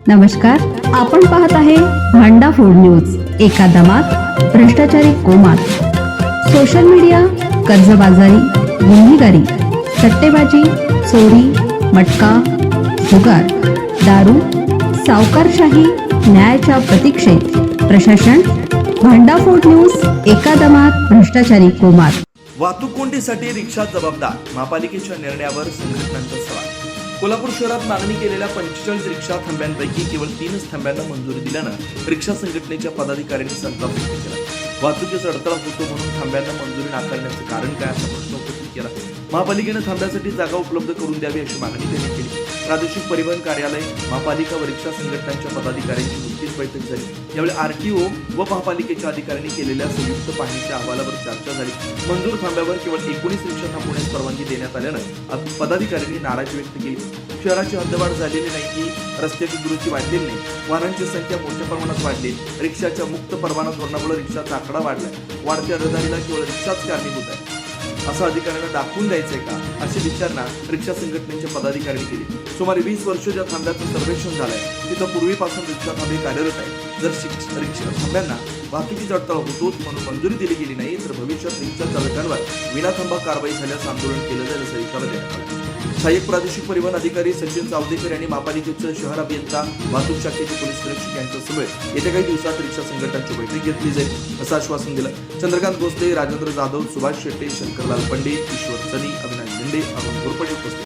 नमस्कार, आपण पाहत आहे भांडा फूड न्यूज. एका दमात भ्रष्टाचारी कोमात. सोशल मीडिया, कर्जबाजारी, गुन्हेगारी, सट्टेबाजी, चोरी, मटका, जुगार, दारू, सावकारशाही, न्यायाच्या प्रतीक्षेत प्रशासन. भांडा फूड न्यूज. एका दमात भ्रष्टाचारी कोमात. वाहतूक कोंडीसाठी रिक्षा जबाबदार, महापालिकेच्या निर्णयावर संघटनांचा सवाल. कोल्हापूर शहरात मागणी केलेल्या 45 रिक्षा थांब्यांपैकी केवळ 3च थांब्यांना मंजुरी दिल्यानं रिक्षा संघटनेच्या पदाधिकाऱ्यांनी संताप व्यक्त केला. वाहतुकीचा अडथळा होतो म्हणून थांब्यांना मंजुरी नाकारण्याचे कारण काय असा प्रश्न उपस्थित केला. महापालिकेनं थांब्यासाठी जागा उपलब्ध करून द्यावी अशी मागणी त्यांनी केली. प्रादेशिक परिवहन कार्यालय, महापालिका व रिक्षा संघटनांच्या पदाधिकाऱ्यांची नुकतीच बैठक झाली. यावेळी आरटीओ व महापालिकेच्या अधिकाऱ्यांनी केलेल्या संयुक्त पाहणीच्या अहवालावर चर्चा झाली. मंजूर थांब्यावर केवळ 19 रिक्षा थांबवण्यास परवानगी देण्यात आल्यानं पदाधिकाऱ्यांनी नाराजी व्यक्त केली. शहराची हद्दवाढ झालेली नाही की रस्त्याची दुरुस्ती वाढलेली नाही. वाहनांची संख्या मोठ्या प्रमाणात वाढली. रिक्षाच्या मुक्त परवाना धोरणामुळे रिक्षाचा आकडा वाढलाय. वाढत्या रहदारीला केवळ रिक्षाच कारणीभूत आहे असं अधिकाऱ्यांना दाखवून द्यायचंय का, अशी विचारणा रिक्षा संघटनेच्या पदाधिकाऱ्यांनी केली. सुमारे 20 वर्ष ज्या थांब्याचं सर्वेक्षण झालंय तिथं पूर्वीपासून रिक्षा थांबे कार्यरत आहे. जर रिक्षा थांब्यांना वाहतुकीचा अडथळा होतोच म्हणून मंजुरी दिली गेली नाही तर भविष्यात रिक्षा चालकांवर विनाथांबा कारवाई झाल्यास आंदोलन केलं जाईल असा इशारा देण्यात आला. सहाय्यक प्रादेशिक परिवहन अधिकारी सचिन चावदेकर यांनी महापालिकेचे शहर अभियंता, वाहतूक शाखेचे पोलीस निरीक्षक यांच्यासमवेत येत्या काही दिवसात रिक्षा संघटनांची बैठक घेतली जाईल असं आश्वासन दिलं. चंद्रकांत भोसले, राजेंद्र जाधव, सुभाष शेट्टे, शंकरलाल पंडित, ईश्वर सनी, अविनाश झेंडे, अरुण घोरपडे उपस्थित.